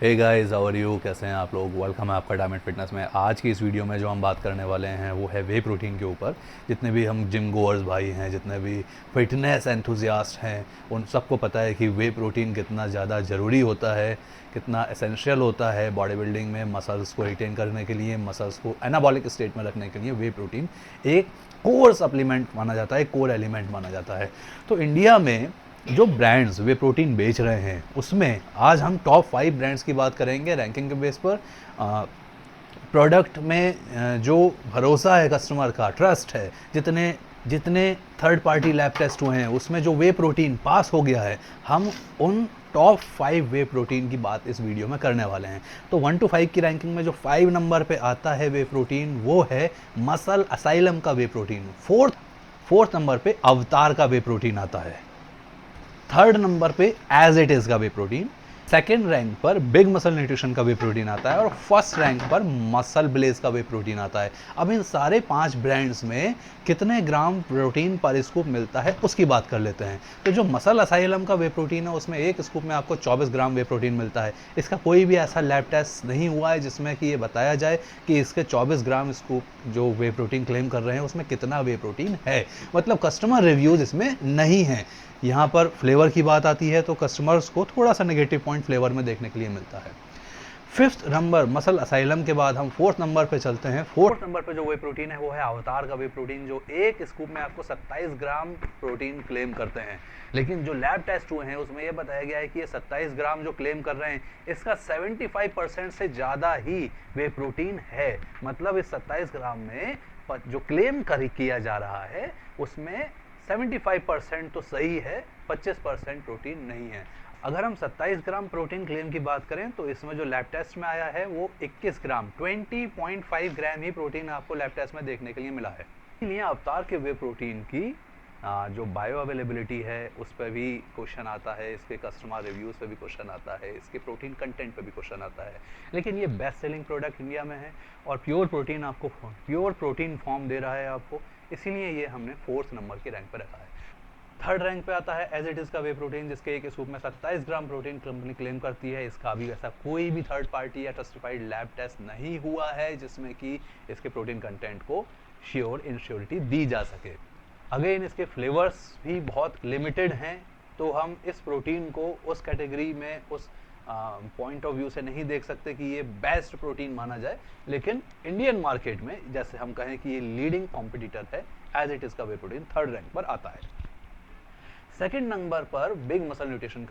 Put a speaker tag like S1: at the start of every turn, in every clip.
S1: Hey guys, how are you? कैसे हैं आप लोग? वेलकम है आपका डायमंड फिटनेस में। आज की इस वीडियो में जो हम बात करने वाले हैं वो है वे प्रोटीन के ऊपर। जितने भी हम जिम गोअर्स भाई हैं, जितने भी फिटनेस एंथुजियास्ट हैं, उन सबको पता है कि वे प्रोटीन कितना ज़्यादा ज़रूरी होता है, कितना एसेंशियल होता है बॉडी बिल्डिंग में। मसल्स को रिटेन करने के लिए, मसल्स को एनाबॉलिक स्टेट में रखने के लिए वे प्रोटीन एक कोर सप्लीमेंट माना जाता है, कोर एलिमेंट माना जाता है। तो इंडिया में जो ब्रांड्स वे प्रोटीन बेच रहे हैं उसमें आज हम टॉप 5 ब्रांड्स की बात करेंगे रैंकिंग के बेस पर। प्रोडक्ट में जो भरोसा है, कस्टमर का ट्रस्ट है, जितने जितने थर्ड पार्टी लैब टेस्ट हुए हैं उसमें जो वे प्रोटीन पास हो गया है, हम उन टॉप 5 वे प्रोटीन की बात इस वीडियो में करने वाले हैं। तो 1 to 5 की रैंकिंग में जो 5 नंबर पे आता है वे प्रोटीन, वो है मसल असाइलम का वे प्रोटीन। फोर्थ नंबर पे अवतार का वे प्रोटीन आता है। थर्ड नंबर पे एज इट इज का वे प्रोटीन। सेकेंड रैंक पर बिग मसल न्यूट्रिशन का वे प्रोटीन आता है और फर्स्ट रैंक पर मसल ब्लेज का वे प्रोटीन आता है। अब इन सारे 5 ब्रांड्स में कितने ग्राम प्रोटीन पर स्कूप मिलता है उसकी बात कर लेते हैं। तो जो मसल असाइलम का वे प्रोटीन है उसमें एक स्कूप में आपको 24 ग्राम वे प्रोटीन मिलता है। इसका कोई भी ऐसा लैब टेस्ट नहीं हुआ है जिसमें कि ये बताया जाए कि इसके 24 ग्राम स्कूप जो वे प्रोटीन क्लेम कर रहे हैं उसमें कितना वे प्रोटीन है। मतलब कस्टमर रिव्यूज इसमें नहीं है। यहाँ पर फ्लेवर की बात आती है तो कस्टमर्स को थोड़ा सा नेगेटिव पॉइंट फ्लेवर में देखने के लिए मिलता है। फिफ्थ नंबर मसल असाइलम के बाद हम फोर्थ नंबर पे चलते हैं। फोर्थ नंबर पे जो वे प्रोटीन है वो है अवतार का वे प्रोटीन, जो एक स्कूप में आपको 27 ग्राम प्रोटीन क्लेम करते हैं। लेकिन जो लैब टेस्ट हुए हैं उसमें यह बताया गया है कि ये 27 ग्राम जो क्लेम कर रहे हैं इसका 75% से ज़्यादा ही वे प्रोटीन है। मतलब इस 27 ग्राम में जो क्लेम किया जा रहा है उसमें 75% तो सही है, 25% प्रोटीन नहीं है। अगर हम 27 ग्राम प्रोटीन क्लेम की बात करें तो इसमें जो लैब टेस्ट में आया है वो 21 ग्राम 20.5 ग्राम ही प्रोटीन आपको लैब टेस्ट में देखने के लिए मिला है। इसलिए अवतार के वे प्रोटीन की जो बायो अवेलेबिलिटी है उस पर भी क्वेश्चन आता है, इसके कस्टमर रिव्यूज़ पे भी क्वेश्चन आता है, इसके प्रोटीन कंटेंट पे भी क्वेश्चन आता है। लेकिन ये बेस्ट सेलिंग प्रोडक्ट इंडिया में है और प्योर प्रोटीन फॉर्म दे रहा है आपको, इसीलिए ये हमने 4th नंबर के रैंक पर रखा है। थर्ड रैंक पे आता है एज इट इज़ का वे प्रोटीन, जिसके एक स्कूप में 27 ग्राम प्रोटीन कंपनी क्लेम करती है। इसका अभी ऐसा कोई भी थर्ड पार्टी या ट्रस्टिफाइड लैब टेस्ट नहीं हुआ है जिसमें कि इसके प्रोटीन कंटेंट को इंश्योरिटी दी जा सके। अगेन इसके फ्लेवर्स भी बहुत लिमिटेड हैं, तो हम इस प्रोटीन को उस कैटेगरी में, उस पॉइंट ऑफ व्यू से नहीं देख सकते कि ये बेस्ट प्रोटीन माना जाए। लेकिन इंडियन मार्केट में जैसे हम कहें कि ये लीडिंग कॉम्पिटिटर है, एज इट इज का वे प्रोटीन थर्ड रैंक पर आता है। सेकेंड नंबर पर बिग मसल न्यूट्रिशन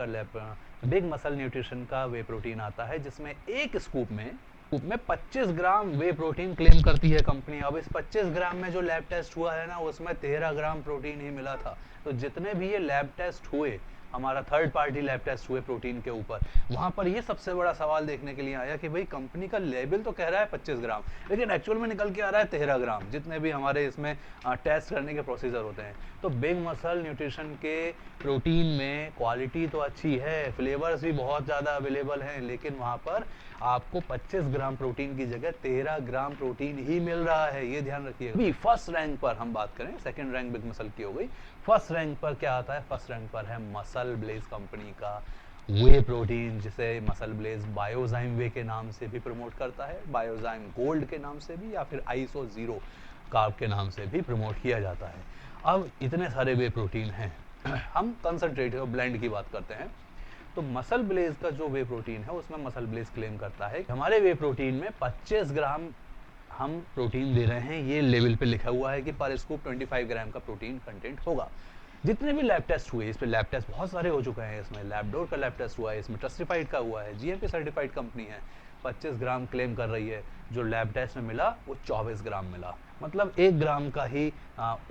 S1: का वे प्रोटीन आता है, जिसमें एक स्कूप में 25 ग्राम वे प्रोटीन क्लेम करती है कंपनी। अब इस 25 ग्राम में जो लैब टेस्ट हुआ है ना उसमें 13 ग्राम प्रोटीन ही मिला था। तो जितने भी ये लैब टेस्ट हुए, हमारा थर्ड पार्टी लैब टेस्ट हुए प्रोटीन के ऊपर, वहां पर ये सबसे बड़ा सवाल देखने के लिए आया कि भाई कंपनी का लेबल तो कह रहा है 25 ग्राम, लेकिन एक्चुअल में निकल के आ रहा है 13 ग्राम, जितने भी हमारे इसमें टेस्ट करने के प्रोसीजर होते हैं। तो बिग मसल न्यूट्रिशन के प्रोटीन में क्वालिटी तो अच्छी है, फ्लेवर्स भी बहुत ज़्यादा अवेलेबल हैं, लेकिन वहाँ पर आपको 25 ग्राम प्रोटीन की जगह 13 ग्राम प्रोटीन ही मिल रहा है, ये ध्यान रखिएगा। अभी फर्स्ट रैंक पर हम बात करें, सेकंड रैंक बिग मसल की हो गई, फर्स्ट रैंक पर क्या आता है? फर्स्ट रैंक पर है मसल ब्लेज कंपनी का वे प्रोटीन, जिसे मसल ब्लेज बायोजाइम वे के नाम से भी प्रमोट करता है, बायोजाइम गोल्ड के नाम से भी, या फिर आइसो 0 कार्ब के नाम से भी प्रमोट किया जाता है। अब इतने सारे वे प्रोटीन हैं, हम कंसंट्रेट और ब्लेंड की बात करते हैं। तो मसल ब्लेज का जो वे प्रोटीन है उसमें मसल ब्लेज क्लेम करता है कि हमारे वे प्रोटीन में 25 ग्राम हम प्रोटीन दे रहे हैं। ये लेवल पे लिखा हुआ है कि पर स्कूप 25 ग्राम का प्रोटीन कंटेंट होगा। जितने भी लैब टेस्ट हुए, इस पे लैब टेस्ट बहुत सारे हो चुके हैं, इसमें लैबडोर का लैब टेस्ट हुआ है, इसमें ट्रस्टिफाइड का हुआ है, जीएमपी सर्टिफाइड कंपनी है, 25 ग्राम क्लेम कर रही है। जो लैब टेस्ट में मिला वो 24 ग्राम मिला, मतलब 1 ग्राम का ही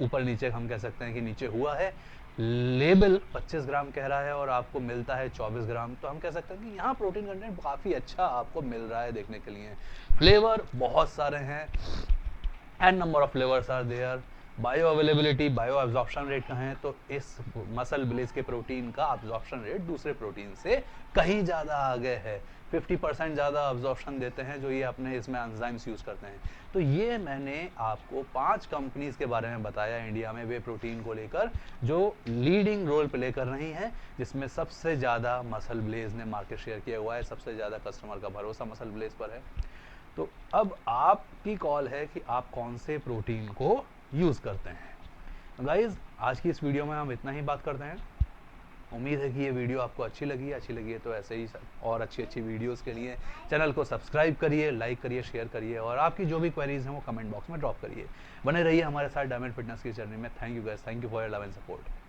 S1: ऊपर नीचे हम कह सकते हैं कि नीचे हुआ है। लेबल 25 ग्राम कह रहा है और आपको मिलता है 24 ग्राम, तो हम कह सकते हैं कि यहाँ प्रोटीन कंटेंट काफ़ी अच्छा आपको मिल रहा है देखने के लिए। फ्लेवर बहुत सारे हैं, and number of flavours are there, bio availability, bio absorption rate कहाँ है, तो इस मसल ब्लेज के प्रोटीन का एब्जॉर्प्शन रेट दूसरे प्रोटीन से कहीं ज़्यादा आगे है, 50% ज़्यादा एब्जॉर्प्शन देते हैं जो ये अपने इसमें एंजाइम्स यूज़ करते हैं। तो ये मैंने आपको 5 कंपनीज़ के बारे में बताया इंडिया में वे प्रोटीन को लेकर जो लीडिंग रोल प्ले कर रही हैं, जिसमें सबसे ज़्यादा मसल ब्लेज ने मार्केट शेयर किया हुआ है, सबसे ज़्यादा कस्टमर का भरोसा मसल ब्लेज पर है। तो अब आपकी कॉल है कि आप कौन से प्रोटीन को यूज़ करते हैं। गाइज आज की इस वीडियो में हम इतना ही बात करते हैं। उम्मीद है कि ये वीडियो आपको अच्छी लगी है तो ऐसे ही और अच्छी वीडियोस के लिए चैनल को सब्सक्राइब करिए, लाइक करिए, शेयर करिए और आपकी जो भी क्वेरीज हैं वो कमेंट बॉक्स में ड्रॉप करिए। बने रहिए हमारे साथ डायमंड फिटनेस की जर्नी में। Thank you guys, thank you for your love and support.